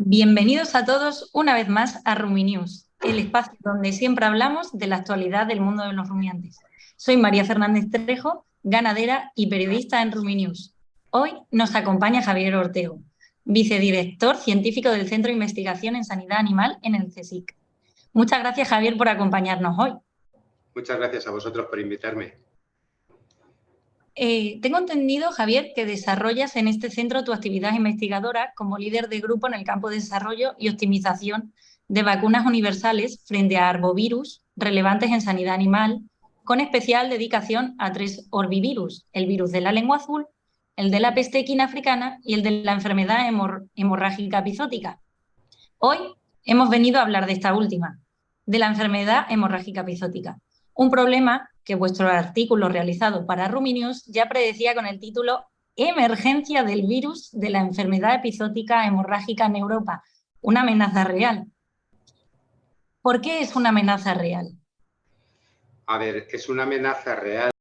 Bienvenidos a todos una vez más a Ruminews, el espacio donde siempre hablamos de la actualidad del mundo de los rumiantes. Soy María Fernández Trejo, ganadera y periodista en Ruminews. Hoy nos acompaña Javier Ortego, vicedirector científico del Centro de Investigación en Sanidad Animal en el CSIC. Muchas gracias, Javier, por acompañarnos hoy. Muchas gracias a vosotros por invitarme. Tengo entendido, Javier, que desarrollas en este centro tu actividad investigadora como líder de grupo en el campo de desarrollo y optimización de vacunas universales frente a arbovirus relevantes en sanidad animal, con especial dedicación a 3 orbivirus: el virus de la lengua azul, el de la peste equina africana y el de la enfermedad hemorrágica epizótica. Hoy hemos venido a hablar de esta última, de la enfermedad hemorrágica epizótica, un problema que vuestro artículo realizado para Ruminews ya predecía con el título Emergencia del virus de la enfermedad epizótica hemorrágica en Europa, una amenaza real. ¿Por qué es una amenaza real? A ver, es una amenaza real.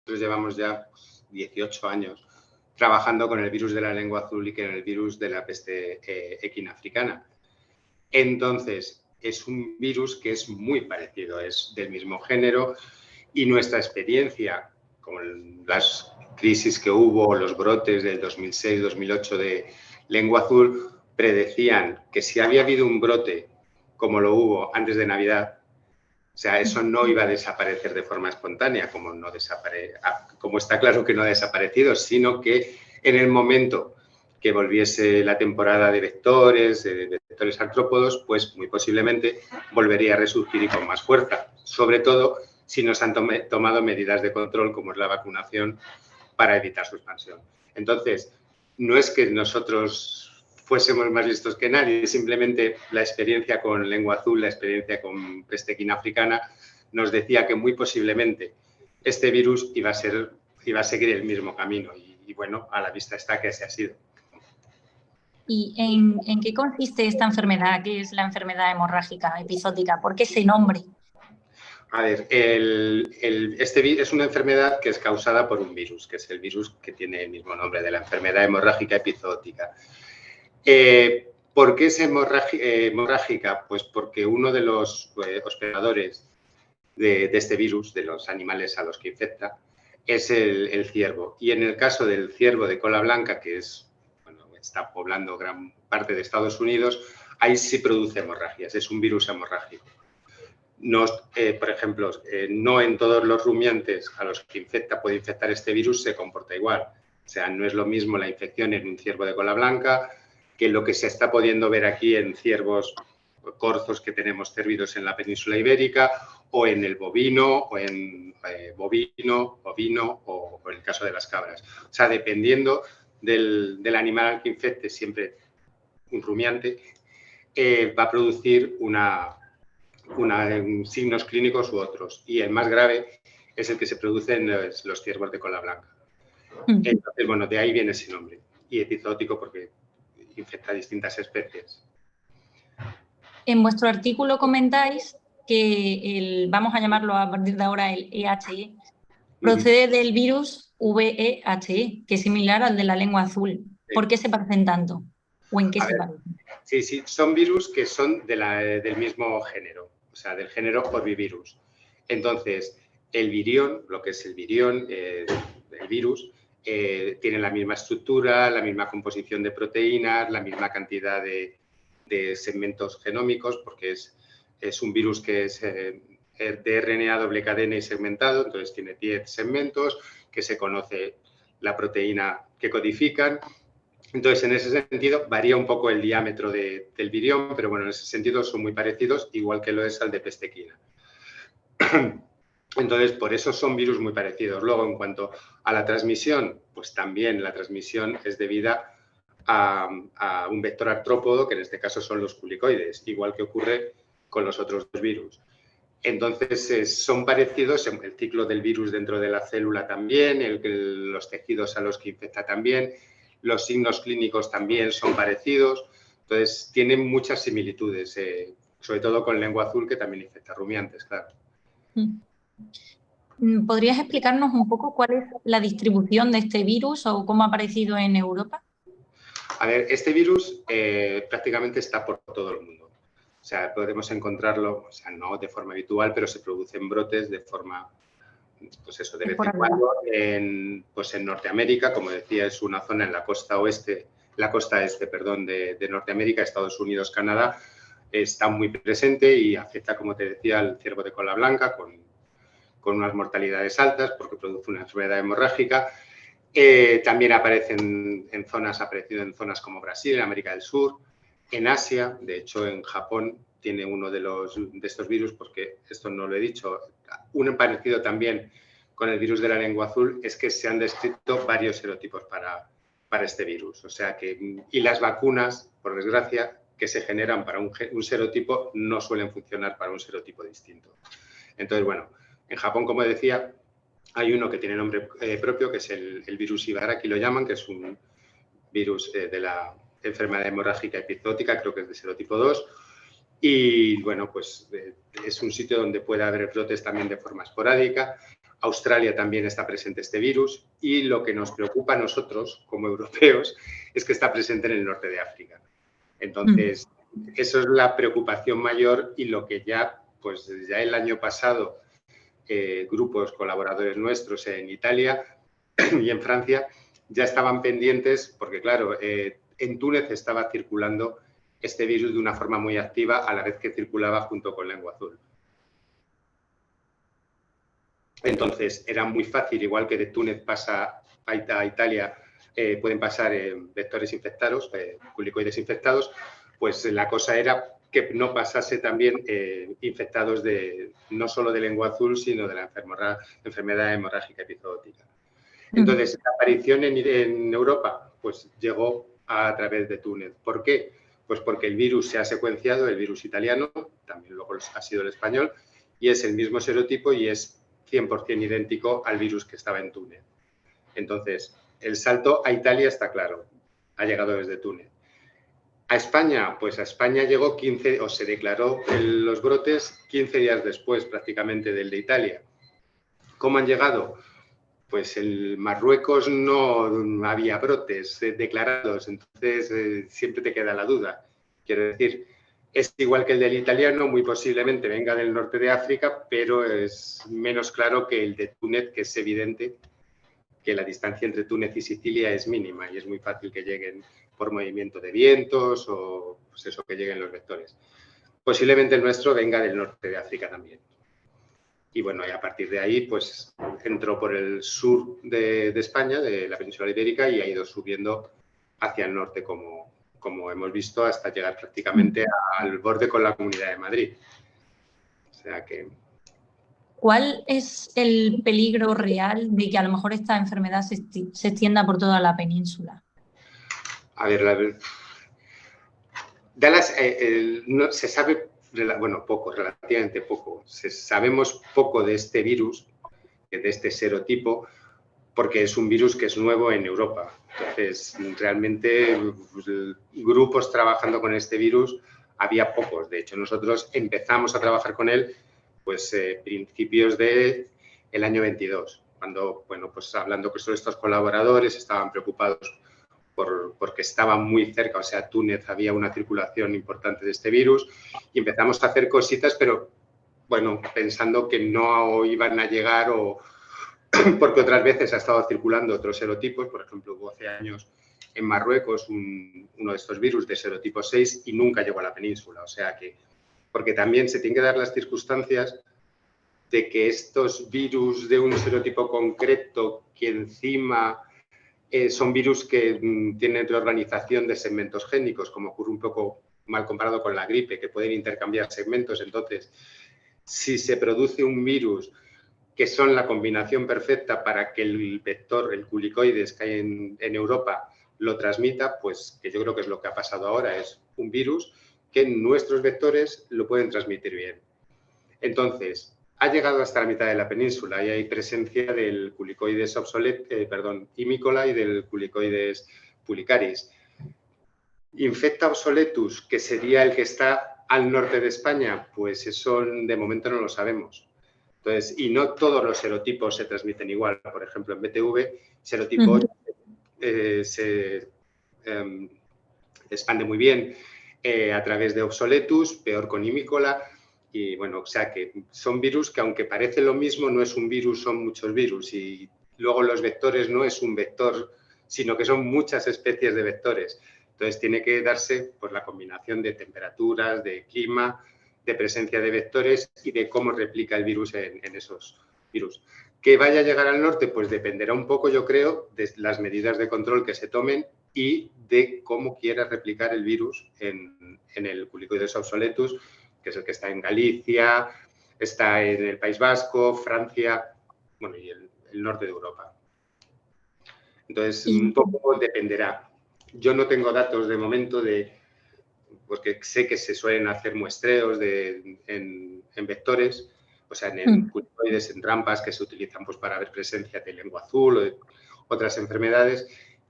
Nosotros llevamos ya 18 años trabajando con el virus de la lengua azul y con el virus de la peste equina africana. Entonces, es un virus que es muy parecido, es del mismo género, y nuestra experiencia con las crisis que hubo, los brotes del 2006-2008 de lengua azul, predecían que si había habido un brote como lo hubo antes de Navidad, o sea, eso no iba a desaparecer de forma espontánea, como está claro que no ha desaparecido, sino que en el momento que volviese la temporada de vectores artrópodos, pues muy posiblemente volvería a resurgir y con más fuerza, sobre todo si no se han tomado medidas de control como es la vacunación para evitar su expansión. Entonces, no es que nosotros fuésemos más listos que nadie, simplemente la experiencia con lengua azul, la experiencia con peste equina africana nos decía que muy posiblemente este virus iba a seguir el mismo camino y bueno, a la vista está que así ha sido. ¿Y en qué consiste esta enfermedad, que es la enfermedad hemorrágica epizótica? ¿Por qué ese nombre? A ver, este es una enfermedad que es causada por un virus, que es el virus que tiene el mismo nombre de la enfermedad hemorrágica epizootica. ¿Por qué es hemorrágica? Pues porque uno de los hospedadores de este virus, de los animales a los que infecta, es el ciervo. Y en el caso del ciervo de cola blanca, que está poblando gran parte de Estados Unidos, ahí sí produce hemorragias, es un virus hemorrágico. Por ejemplo, no en todos los rumiantes a los que puede infectar este virus se comporta igual. O sea, no es lo mismo la infección en un ciervo de cola blanca que lo que se está pudiendo ver aquí en ciervos corzos que tenemos cérvidos en la península ibérica, o en el bovino, o en ovino, o en el caso de las cabras. O sea, dependiendo del animal al que infecte siempre un rumiante, va a producir signos clínicos u otros. Y el más grave es el que se produce en los ciervos de cola blanca. Entonces, bueno, de ahí viene ese nombre. Y epizootico porque infecta distintas especies. En vuestro artículo comentáis que vamos a llamarlo a partir de ahora el EHE, procede del virus VEHE, que es similar al de la lengua azul. ¿Por qué se parecen tanto? ¿O en qué se parecen? Sí, son virus que son del mismo género, o sea, del género Orbivirus. Entonces, el virión, lo que es el virión, el virus, tiene la misma estructura, la misma composición de proteínas, la misma cantidad de segmentos genómicos, porque es un virus que es de RNA doble cadena y segmentado, entonces tiene 10 segmentos, que se conoce la proteína que codifican. Entonces, en ese sentido, varía un poco el diámetro del virión, pero bueno, en ese sentido son muy parecidos, igual que lo es al de peste equina. Entonces, por eso son virus muy parecidos. Luego, en cuanto a la transmisión, pues también la transmisión es debida a un vector artrópodo, que en este caso son los culicoides, igual que ocurre con los otros dos virus. Entonces, son parecidos en el ciclo del virus dentro de la célula también, los tejidos a los que infecta también, los signos clínicos también son parecidos. Entonces, tienen muchas similitudes, sobre todo con lengua azul, que también infecta rumiantes, claro. ¿Podrías explicarnos un poco cuál es la distribución de este virus o cómo ha aparecido en Europa? A ver, este virus prácticamente está por todo el mundo. O sea, podemos encontrarlo, o sea, no de forma habitual, pero se producen brotes de forma, pues eso, de vez en cuando pues en Norteamérica, como decía, es una zona en la costa oeste, perdón, de Norteamérica, Estados Unidos, Canadá, está muy presente y afecta, como te decía, al ciervo de cola blanca con unas mortalidades altas porque produce una enfermedad hemorrágica. También ha aparecido en zonas como Brasil, en América del Sur, en Asia. De hecho, en Japón tiene uno de estos virus, porque esto no lo he dicho. Un parecido también con el virus de la lengua azul es que se han descrito varios serotipos para este virus. O sea que, y las vacunas, por desgracia, que se generan para un serotipo no suelen funcionar para un serotipo distinto. Entonces, bueno, en Japón, como decía, hay uno que tiene nombre propio, que es el virus Ibaraki, lo llaman, que es un virus de la enfermedad hemorrágica epizootica, creo que es de serotipo 2. Y, bueno, pues es un sitio donde puede haber brotes también de forma esporádica. Australia también está presente este virus. Y lo que nos preocupa a nosotros, como europeos, es que está presente en el norte de África. Entonces, eso es la preocupación mayor y lo que ya el año pasado grupos colaboradores nuestros en Italia y en Francia ya estaban pendientes porque, claro, en Túnez estaba circulando este virus de una forma muy activa a la vez que circulaba junto con lengua azul. Entonces, era muy fácil, igual que de Túnez pasa a Italia, pueden pasar vectores infectados, culicoides infectados, pues la cosa era que no pasase también infectados no solo de lengua azul, sino de la enfermedad hemorrágica epizootica. Entonces, la aparición en Europa pues llegó a través de Túnez. ¿Por qué? Pues porque el virus se ha secuenciado, el virus italiano, también luego ha sido el español, y es el mismo serotipo y es 100% idéntico al virus que estaba en Túnez. Entonces, el salto a Italia está claro, ha llegado desde Túnez. A España, pues a España llegó se declaró los brotes 15 días después prácticamente del de Italia. ¿Cómo han llegado? Pues en Marruecos no había brotes declarados, entonces siempre te queda la duda. Quiero decir, es igual que el del italiano, muy posiblemente venga del norte de África, pero es menos claro que el de Túnez, que es evidente que la distancia entre Túnez y Sicilia es mínima y es muy fácil que lleguen por movimiento de vientos o pues eso, que lleguen los vectores. Posiblemente el nuestro venga del norte de África también. Y bueno, y a partir de ahí, pues entró por el sur de España, de la península ibérica, y ha ido subiendo hacia el norte, como hemos visto, hasta llegar prácticamente al borde con la Comunidad de Madrid. O sea que... ¿Cuál es el peligro real de que a lo mejor esta enfermedad se extienda por toda la península? A ver, no, se sabe, bueno, poco, relativamente poco. Sabemos poco de este virus, de este serotipo, porque es un virus que es nuevo en Europa. Entonces, realmente, grupos trabajando con este virus había pocos. De hecho, nosotros empezamos a trabajar con él pues principios del año 22, cuando, bueno, pues hablando con estos colaboradores, estaban preocupados porque estaba muy cerca, o sea, Túnez había una circulación importante de este virus y empezamos a hacer cositas, pero, bueno, pensando que no iban a llegar porque otras veces ha estado circulando otros serotipos, por ejemplo, hubo hace años en Marruecos uno de estos virus de serotipo 6 y nunca llegó a la península, o sea que, porque también se tienen que dar las circunstancias de que estos virus de un serotipo concreto que encima son virus que tienen reorganización de segmentos génicos, como ocurre un poco mal comparado con la gripe, que pueden intercambiar segmentos. Entonces, si se produce un virus que son la combinación perfecta para que el vector, el culicoides que hay en Europa, lo transmita, pues que yo creo que es lo que ha pasado ahora, es un virus que nuestros vectores lo pueden transmitir bien. Entonces, ha llegado hasta la mitad de la península y hay presencia del culicoides imícola y del culicoides pulicaris. Infecta obsoletus, que sería el que está al norte de España, pues eso de momento no lo sabemos. Entonces, y no todos los serotipos se transmiten igual. Por ejemplo, en BTV, serotipo 8 expande muy bien a través de Obsoletus, peor con Imícola. Y bueno, o sea que son virus que aunque parece lo mismo, no es un virus, son muchos virus. Y luego los vectores no es un vector, sino que son muchas especies de vectores. Entonces tiene que darse pues, la combinación de temperaturas, de clima, de presencia de vectores y de cómo replica el virus en esos virus. ¿Que vaya a llegar al norte? Pues dependerá un poco, yo creo, de las medidas de control que se tomen y de cómo quiera replicar el virus en el Culicoides obsoletus, que es el que está en Galicia, está en el País Vasco, Francia, bueno, y el norte de Europa. Entonces, un poco dependerá. Yo no tengo datos de momento porque sé que se suelen hacer muestreos en vectores, o sea, en culicoides, en trampas que se utilizan pues, para ver presencia de lengua azul o de otras enfermedades,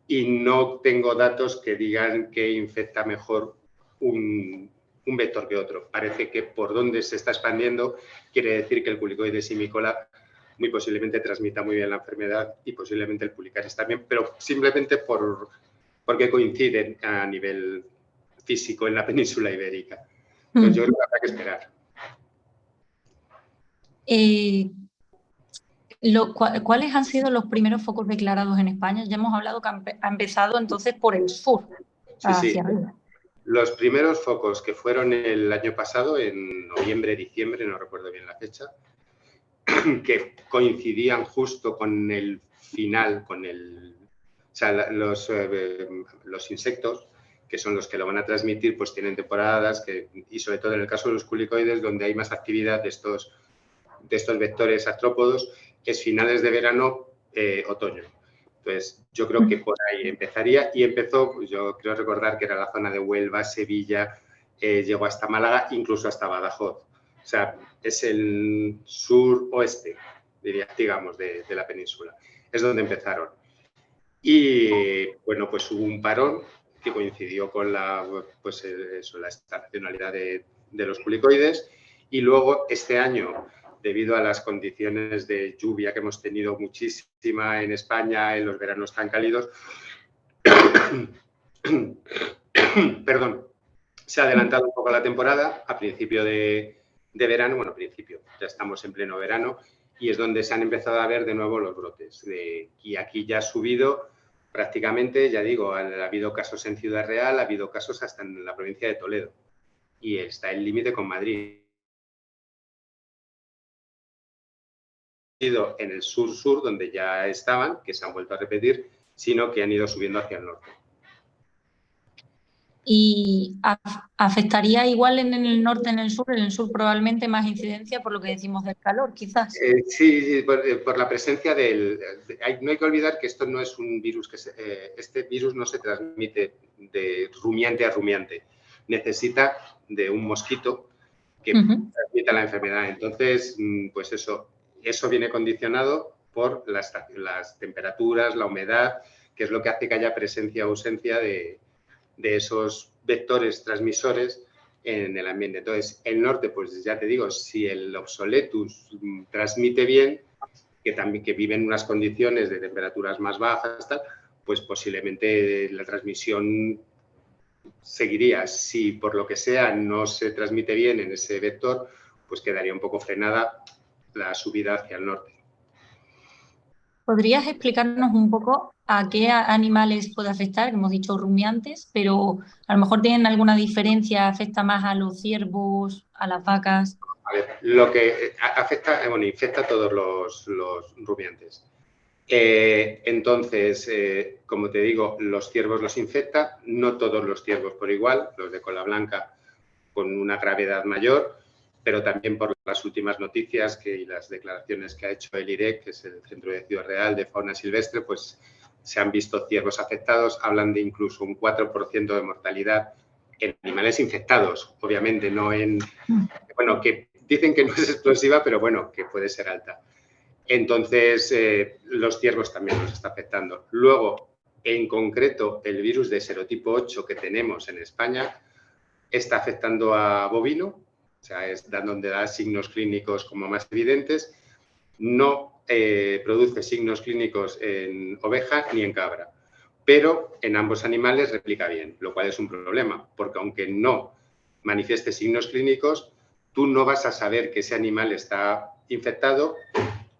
y no tengo datos que digan que infecta mejor un vector que otro. Parece que por donde se está expandiendo quiere decir que el Culicoides imícola muy posiblemente transmita muy bien la enfermedad y posiblemente el Pulicaris también, pero simplemente porque coinciden a nivel físico en la península ibérica. Entonces yo creo que habrá que esperar. ¿Cuáles han sido los primeros focos declarados en España? Ya hemos hablado que ha empezado entonces por el sur, hacia arriba. Los primeros focos que fueron el año pasado, en noviembre, diciembre, no recuerdo bien la fecha, que coincidían justo con el final, o sea, los insectos, que son los que lo van a transmitir, pues tienen temporadas, y sobre todo en el caso de los culicoides, donde hay más actividad de estos vectores artrópodos, es finales de verano, otoño. Entonces, yo creo que por ahí empezaría y empezó, pues yo creo recordar que era la zona de Huelva, Sevilla, llegó hasta Málaga, incluso hasta Badajoz. O sea, es el sur-oeste, digamos, de la península. Es donde empezaron. Y, bueno, pues hubo un parón que coincidió con la estacionalidad de los culicoides. Y luego, este año, debido a las condiciones de lluvia que hemos tenido muchísima en España, en los veranos tan cálidos, perdón, se ha adelantado un poco la temporada a principio de verano, bueno, ya estamos en pleno verano, y es donde se han empezado a ver de nuevo los brotes. Y aquí ya ha subido prácticamente, ya digo, ha habido casos en Ciudad Real, ha habido casos hasta en la provincia de Toledo, y está el límite con Madrid. En el sur-sur, donde ya estaban, que se han vuelto a repetir, sino que han ido subiendo hacia el norte. ¿Y afectaría igual en el norte, en el sur? En el sur probablemente más incidencia por lo que decimos del calor, quizás. Sí, por la presencia no hay que olvidar que esto no es un virus, este virus no se transmite de rumiante a rumiante. Necesita de un mosquito que transmita la enfermedad. Entonces, pues eso viene condicionado por las temperaturas, la humedad, que es lo que hace que haya presencia o ausencia de esos vectores transmisores en el ambiente. Entonces, el norte, pues ya te digo, si el obsoletus transmite bien, que vive en unas condiciones de temperaturas más bajas, tal, pues posiblemente la transmisión seguiría. Si por lo que sea no se transmite bien en ese vector, pues quedaría un poco frenada la subida hacia el norte. ¿Podrías explicarnos un poco a qué animales puede afectar? Hemos dicho rumiantes, pero a lo mejor tienen alguna diferencia, afecta más a los ciervos, a las vacas. A ver, lo que afecta, infecta a todos los rumiantes. Entonces, como te digo, los ciervos los infecta, no todos los ciervos por igual, los de cola blanca con una gravedad mayor, pero también por las últimas noticias y las declaraciones que ha hecho el IREC, que es el Centro de Ciudad Real de Fauna Silvestre, pues se han visto ciervos afectados, hablan de incluso un 4% de mortalidad en animales infectados, obviamente, no en... Bueno, que dicen que no es explosiva, pero bueno, que puede ser alta. Entonces, los ciervos también nos está afectando. Luego, en concreto, el virus de serotipo 8 que tenemos en España está afectando a bovino, o sea, es donde da signos clínicos como más evidentes. No produce signos clínicos en oveja ni en cabra. pero en ambos animales replica bien, lo cual es un problema, porque aunque no manifieste signos clínicos, tú no vas a saber que ese animal está infectado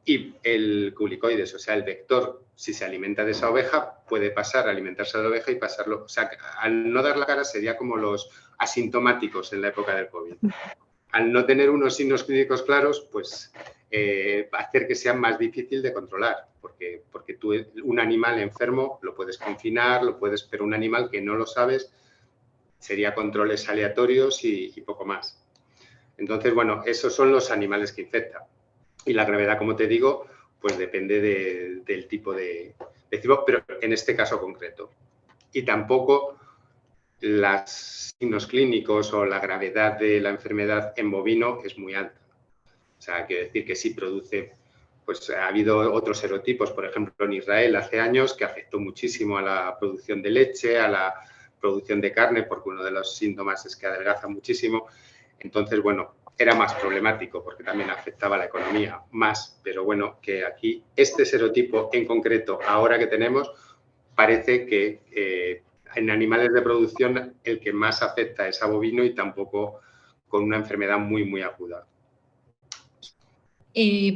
y el culicoides, o sea, el vector, si se alimenta de esa oveja, puede pasar a alimentarse de la oveja y pasarlo. O sea, al no dar la cara sería como los asintomáticos en la época del COVID. Al no tener unos signos clínicos claros, pues va a hacer que sea más difícil de controlar, porque tú, un animal enfermo, lo puedes confinar, pero un animal que no lo sabes, sería controles aleatorios y poco más. Entonces, bueno, esos son los animales que infectan. Y la gravedad, como te digo, pues depende del tipo de cibo, pero en este caso concreto. Y tampoco los signos clínicos o la gravedad de la enfermedad en bovino es muy alta. O sea, quiere decir que sí produce, pues ha habido otros serotipos, por ejemplo, en Israel hace años, que afectó muchísimo a la producción de leche, a la producción de carne, porque uno de los síntomas es que adelgaza muchísimo. Entonces, bueno, era más problemático porque también afectaba a la economía más, pero bueno, que aquí este serotipo en concreto, ahora que tenemos, parece que en animales de producción el que más afecta es a bovino y tampoco con una enfermedad muy, muy aguda.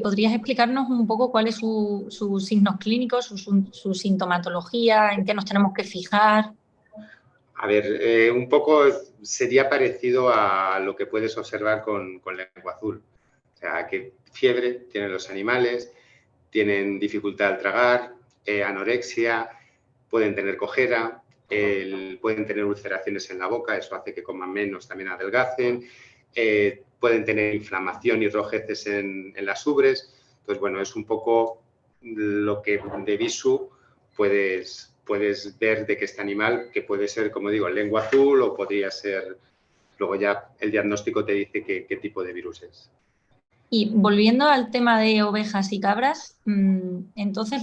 ¿Podrías explicarnos un poco cuáles son sus signos clínicos, su sintomatología, en qué nos tenemos que fijar? A ver, un poco sería parecido a lo que puedes observar con lengua azul. O sea, que fiebre tienen los animales, tienen dificultad al tragar, anorexia, pueden tener cojera, pueden tener ulceraciones en la boca, eso hace que coman menos, también adelgacen, pueden tener inflamación y rojeces en las ubres. Entonces, bueno, es un poco lo que de visu puedes ver de que este animal, que puede ser, como digo, lengua azul o podría ser, luego ya el diagnóstico te dice qué tipo de virus es. Y volviendo al tema de ovejas y cabras, entonces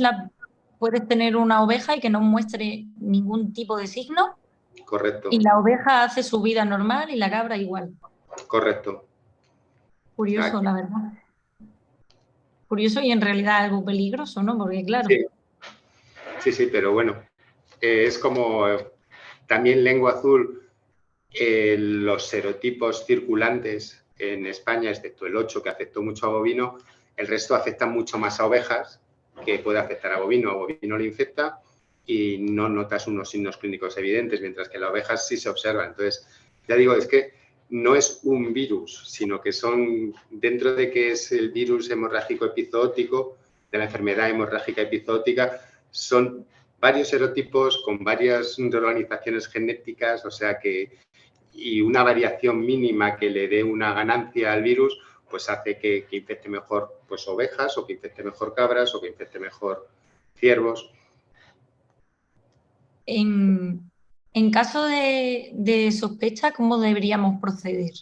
puedes tener una oveja y que no muestre ningún tipo de signo, Correcto, y la oveja hace su vida normal y la cabra igual. correcto. Curioso, la verdad. Curioso y en realidad algo peligroso, ¿no? Porque claro. Sí, pero bueno, es como también lengua azul, los serotipos circulantes en España, excepto el 8 que afectó mucho a bovino, el resto afecta mucho más a ovejas, que puede afectar a bovino le infecta y no notas unos signos clínicos evidentes, mientras que en las ovejas sí se observa. Entonces, ya digo, es que no es un virus, sino que son, dentro de que es el virus hemorrágico epizootico, de la enfermedad hemorrágica epizootica, son varios serotipos con varias reorganizaciones genéticas, o sea que, y una variación mínima que le dé una ganancia al virus, pues hace que infecte mejor pues, ovejas, o que infecte mejor cabras, o que infecte mejor ciervos. En caso de sospecha, ¿cómo deberíamos proceder?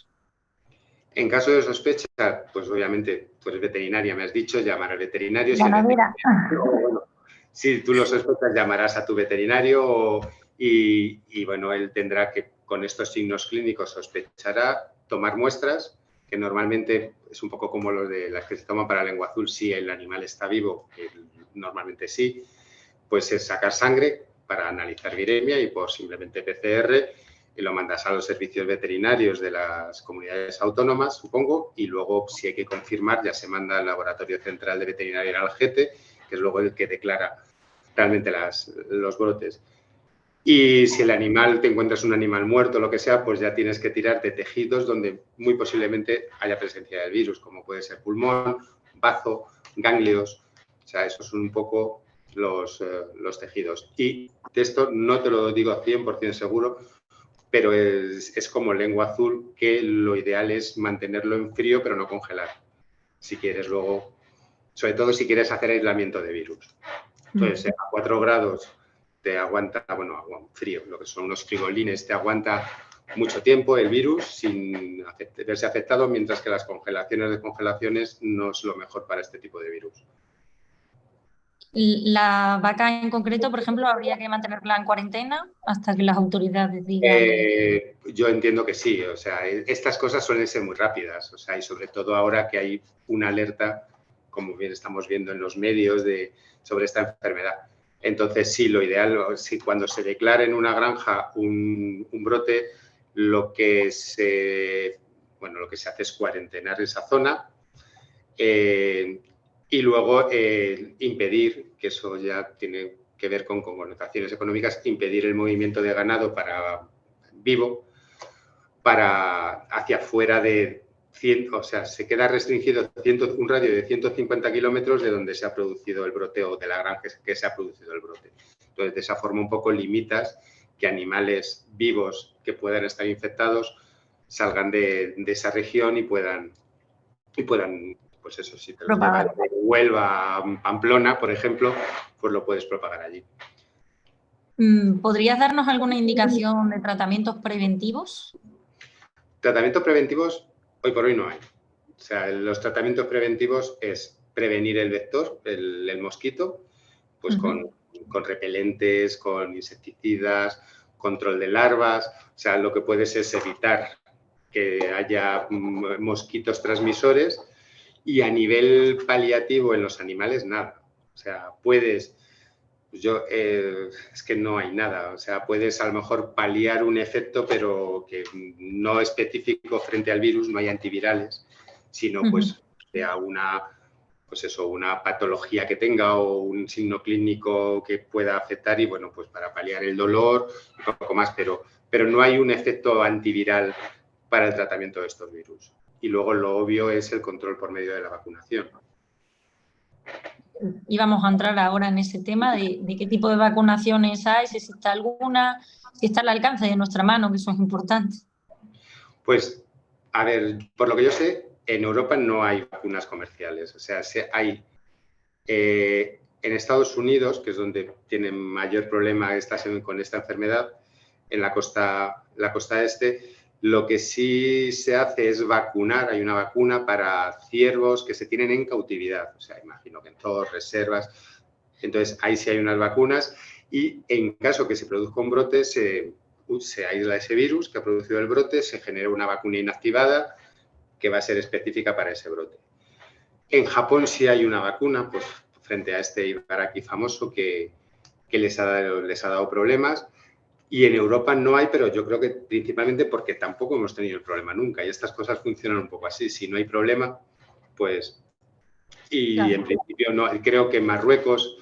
En caso de sospecha, pues obviamente tú eres veterinaria, me has dicho, llamar al veterinario. Si el Ganadera. veterinario, si tú lo sospechas, llamarás a tu veterinario y bueno, él tendrá que, con estos signos clínicos, sospechará, tomar muestras, que normalmente es un poco como los de las que se toman para lengua azul, si el animal está vivo, que normalmente sí, pues es sacar sangre para analizar viremia y por simplemente PCR, y lo mandas a los servicios veterinarios de las comunidades autónomas, supongo, y luego, si hay que confirmar, ya se manda al Laboratorio Central de Veterinaria en Algete, que es luego el que declara realmente los brotes. Y si el animal, te encuentras un animal muerto o lo que sea, pues ya tienes que tirar de tejidos donde muy posiblemente haya presencia del virus, como puede ser pulmón, bazo, ganglios. O sea, esos son un poco los tejidos. Y de esto no te lo digo 100% seguro, pero es como lengua azul, que lo ideal es mantenerlo en frío, pero no congelar. Si quieres luego, sobre todo si quieres hacer aislamiento de virus. Entonces, a 4 grados te aguanta, bueno, frío, lo que son unos frigolines, te aguanta mucho tiempo el virus sin verse afectado, mientras que las congelaciones de congelaciones no es lo mejor para este tipo de virus. La vaca en concreto, por ejemplo, habría que mantenerla en cuarentena hasta que las autoridades digan. Yo entiendo que sí, o sea, estas cosas suelen ser muy rápidas, o sea, y sobre todo ahora que hay una alerta, como bien estamos viendo en los medios, sobre esta enfermedad. Entonces, sí, lo ideal, si cuando se declara en una granja un brote, lo que se hace es cuarentenar esa zona y luego impedir, que eso ya tiene que ver con connotaciones económicas, impedir el movimiento de ganado vivo hacia afuera de 100, o sea, se queda restringido un radio de 150 kilómetros de donde se ha producido el brote o de la granja que se ha producido el brote. Entonces, de esa forma un poco limitas que animales vivos que puedan estar infectados salgan de esa región y puedan, pues eso, si te los llevas de Huelva a Pamplona, por ejemplo, pues lo puedes propagar allí. ¿Podrías darnos alguna indicación de tratamientos preventivos? Tratamientos preventivos hoy por hoy no hay. O sea, los tratamientos preventivos es prevenir el vector, el mosquito, pues con repelentes, con insecticidas, control de larvas. O sea, lo que puedes es evitar que haya mosquitos transmisores y a nivel paliativo en los animales nada. O sea, puedes... es que no hay nada, o sea, puedes a lo mejor paliar un efecto, pero que no específico frente al virus, no hay antivirales, sino pues sea una patología que tenga o un signo clínico que pueda afectar y bueno, pues para paliar el dolor, un poco más, pero no hay un efecto antiviral para el tratamiento de estos virus. Y luego lo obvio es el control por medio de la vacunación. Íbamos a entrar ahora en ese tema de qué tipo de vacunaciones hay, si existe alguna, si está al alcance de nuestra mano, que eso es importante. Pues, a ver, por lo que yo sé, en Europa no hay vacunas comerciales. O sea, hay en Estados Unidos, que es donde tienen mayor problema con esta enfermedad, en la costa este, lo que sí se hace es vacunar. Hay una vacuna para ciervos que se tienen en cautividad. O sea, imagino que en zoos, reservas. Entonces, ahí sí hay unas vacunas y en caso que se produzca un brote, se aísla ese virus que ha producido el brote, se genera una vacuna inactivada que va a ser específica para ese brote. En Japón sí hay una vacuna, pues frente a este Ibaraki famoso que les ha dado problemas. Y en Europa no hay, pero yo creo que principalmente porque tampoco hemos tenido el problema nunca. Y estas cosas funcionan un poco así. Si no hay problema, pues... Y claro, en principio no. Creo que Marruecos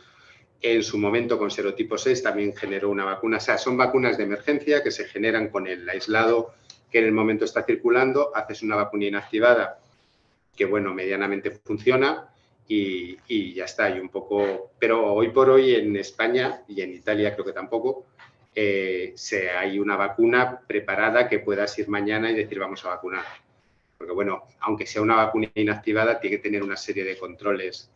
en su momento con serotipo 6 también generó una vacuna. O sea, son vacunas de emergencia que se generan con el aislado que en el momento está circulando. Haces una vacuna inactivada que, bueno, medianamente funciona y ya está. Y un poco... Pero hoy por hoy en España y en Italia creo que tampoco hay una vacuna preparada que puedas ir mañana y decir vamos a vacunar. Porque, bueno, aunque sea una vacuna inactivada, tiene que tener una serie de controles.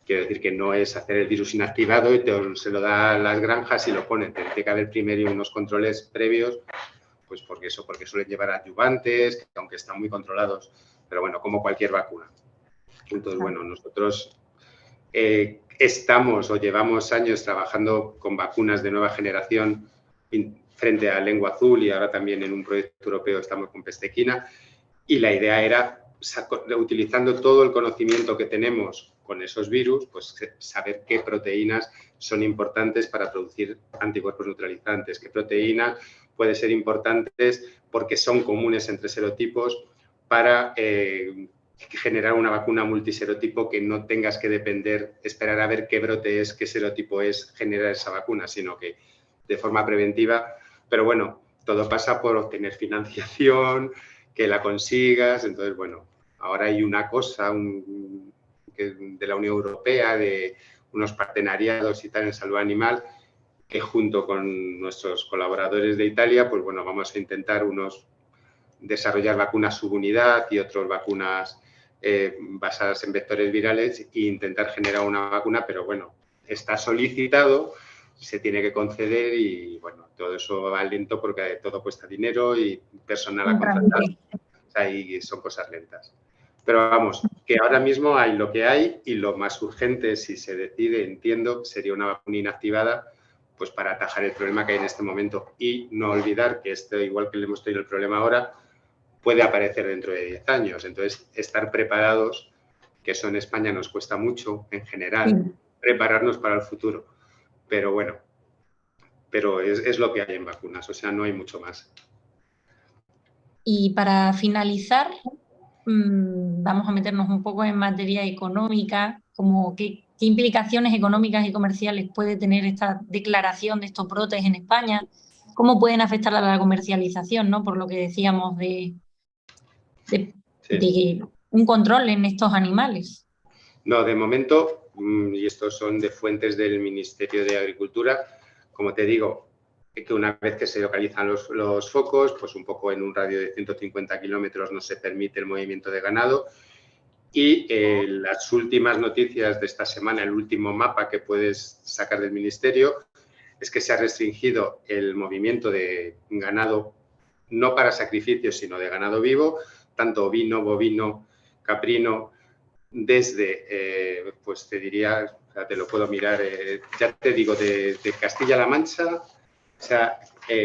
Quiero decir que no es hacer el virus inactivado y se lo da a las granjas y lo ponen. Tiene que haber primero unos controles previos, pues porque suelen llevar adyuvantes, que aunque están muy controlados, pero bueno, como cualquier vacuna. Entonces, bueno, nosotros estamos o llevamos años trabajando con vacunas de nueva generación frente a lengua azul y ahora también en un proyecto europeo estamos con peste equina y la idea era, utilizando todo el conocimiento que tenemos con esos virus, pues saber qué proteínas son importantes para producir anticuerpos neutralizantes, qué proteínas pueden ser importantes porque son comunes entre serotipos para generar una vacuna multiserotipo que no tengas que esperar a ver qué brote es, qué serotipo es generar esa vacuna, sino que de forma preventiva. Pero bueno, todo pasa por obtener financiación, que la consigas. Entonces, bueno, ahora hay una cosa de la Unión Europea, de unos partenariados y tal en salud animal, que junto con nuestros colaboradores de Italia, pues bueno, vamos a intentar desarrollar vacunas subunidad y otras vacunas basadas en vectores virales e intentar generar una vacuna, pero bueno, está solicitado, se tiene que conceder y bueno, todo eso va lento porque todo cuesta dinero y personal a contratar, o sea, y son cosas lentas. Pero vamos, que ahora mismo hay lo que hay y lo más urgente, si se decide, entiendo, sería una vacuna inactivada, pues para atajar el problema que hay en este momento y no olvidar que igual que le hemos tenido el problema ahora, puede aparecer dentro de 10 años. Entonces, estar preparados, que eso en España nos cuesta mucho en general, prepararnos para el futuro. pero bueno, pero es lo que hay en vacunas, o sea, no hay mucho más. Y para finalizar, vamos a meternos un poco en materia económica, como qué implicaciones económicas y comerciales puede tener esta declaración de estos brotes en España, cómo pueden afectar a la comercialización, ¿no? Por lo que decíamos de Sí. un control en estos animales. No, de momento, y estos son de fuentes del Ministerio de Agricultura, como te digo, que una vez que se localizan los focos, pues un poco en un radio de 150 kilómetros no se permite el movimiento de ganado. Y las últimas noticias de esta semana, el último mapa que puedes sacar del Ministerio, es que se ha restringido el movimiento de ganado, no para sacrificios, sino de ganado vivo, tanto ovino, bovino, caprino, desde, pues te diría, o sea, te lo puedo mirar, ya te digo, de Castilla-La Mancha, o sea,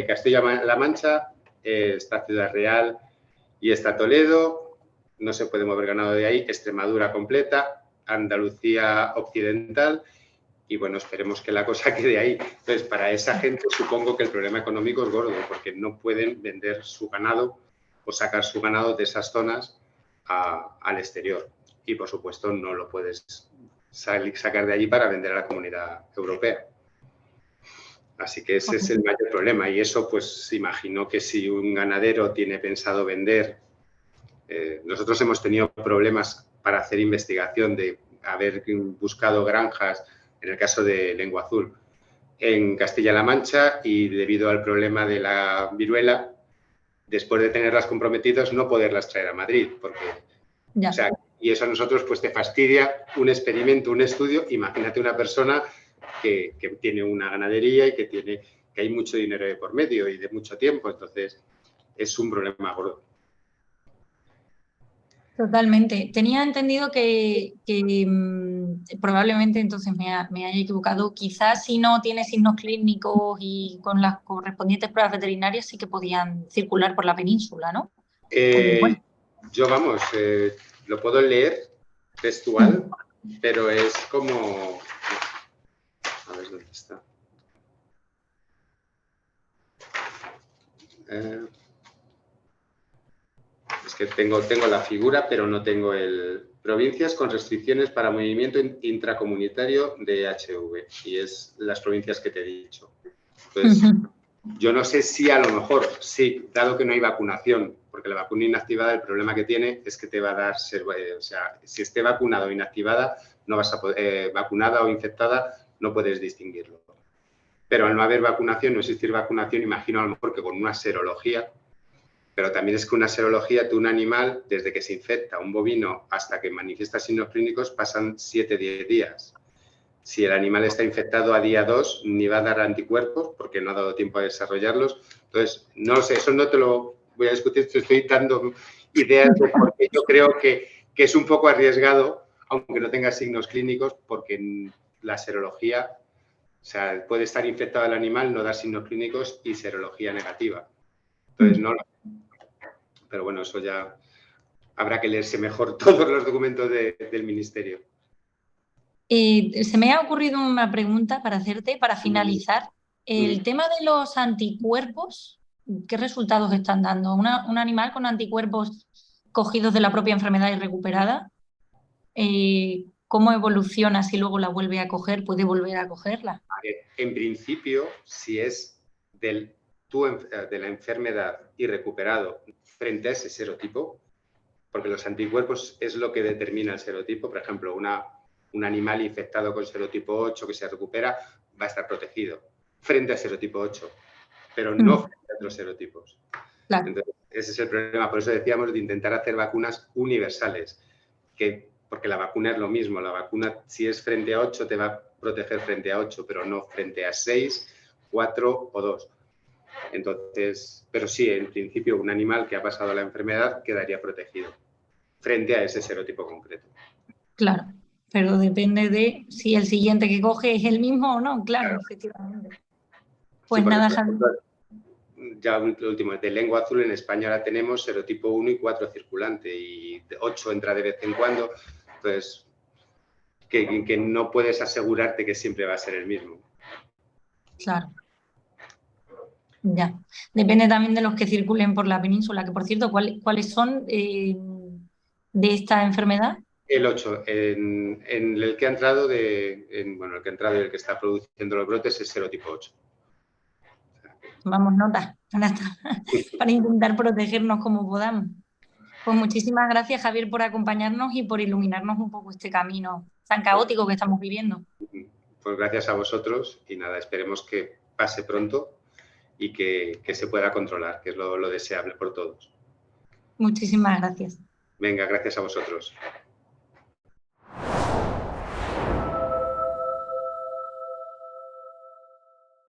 Castilla-La Mancha, está Ciudad Real y está Toledo, no se puede mover ganado de ahí, Extremadura completa, Andalucía occidental, y bueno, esperemos que la cosa quede ahí. Entonces, para esa gente supongo que el problema económico es gordo, porque no pueden vender su ganado o sacar su ganado de esas zonas al exterior. Y, por supuesto, no lo puedes sacar de allí para vender a la comunidad europea. Así que ese es el mayor problema. Y eso, pues, imagino que si un ganadero tiene pensado vender... nosotros hemos tenido problemas para hacer investigación de haber buscado granjas, en el caso de Lengua Azul, en Castilla-La Mancha, y debido al problema de la viruela, después de tenerlas comprometidas, no poderlas traer a Madrid, porque, Ya. o sea, y eso a nosotros pues te fastidia un experimento, un estudio. Imagínate una persona que tiene una ganadería y que hay mucho dinero de por medio y de mucho tiempo, entonces es un problema gordo. Totalmente. Tenía entendido que probablemente entonces me haya equivocado. Quizás si no tiene signos clínicos y con las correspondientes pruebas veterinarias sí que podían circular por la península, ¿no? Bueno. Yo, vamos, lo puedo leer textual, pero es como... A ver dónde está. Es que tengo la figura, pero no tengo el... Provincias con restricciones para movimiento intracomunitario de HIV. Y es las provincias que te he dicho. Entonces, yo no sé si a lo mejor, sí, dado que no hay vacunación, porque la vacuna inactivada, el problema que tiene es que te va a dar, o sea, si esté vacunada o inactivada, no vas a poder, vacunada o infectada, no puedes distinguirlo. Pero al no haber vacunación, no existir vacunación, imagino a lo mejor que con una serología, pero también es que una serología de un animal, desde que se infecta un bovino hasta que manifiesta signos clínicos, pasan 7-10 días. Si el animal está infectado a día 2, ni va a dar anticuerpos porque no ha dado tiempo a desarrollarlos. Entonces, no sé, eso no te lo voy a discutir, te estoy dando ideas de por qué yo creo que es un poco arriesgado, aunque no tenga signos clínicos, porque la serología, o sea, puede estar infectado el animal, no dar signos clínicos y serología negativa. Entonces, no. Pero bueno, eso ya habrá que leerse mejor todos los documentos del Ministerio. Se me ha ocurrido una pregunta para hacerte, para finalizar. El tema de los anticuerpos, ¿qué resultados están dando? Un animal con anticuerpos cogidos de la propia enfermedad y recuperada, ¿cómo evoluciona si luego la vuelve a coger? ¿Puede volver a cogerla? En principio, si es de la enfermedad y recuperado frente a ese serotipo, porque los anticuerpos es lo que determina el serotipo. Por ejemplo, un animal infectado con serotipo 8 que se recupera va a estar protegido frente a serotipo 8, pero no frente a otros serotipos. Claro. Entonces, ese es el problema. Por eso decíamos de intentar hacer vacunas universales, porque la vacuna es lo mismo. La vacuna, si es frente a 8, te va a proteger frente a 8, pero no frente a 6, 4 o 2. Entonces, pero sí, en principio, un animal que ha pasado la enfermedad quedaría protegido frente a ese serotipo concreto. Claro, pero depende de si el siguiente que coge es el mismo o no, claro. Efectivamente. Pues sí, nada, Javier. Ya lo último, de Lengua Azul en España ahora tenemos serotipo 1 y 4 circulante y 8 entra de vez en cuando, entonces que no puedes asegurarte que siempre va a ser el mismo. Claro. Ya. Depende también de los que circulen por la península, que por cierto, ¿cuáles son de esta enfermedad? El 8, en el que ha entrado, bueno, el que ha entrado y el que está produciendo los brotes es serotipo 8. Vamos, nota, para intentar protegernos como podamos. Pues muchísimas gracias, Javier, por acompañarnos y por iluminarnos un poco este camino tan caótico que estamos viviendo. Pues gracias a vosotros y nada, esperemos que pase pronto y que se pueda controlar, que es lo deseable por todos. Muchísimas gracias. Venga, gracias a vosotros.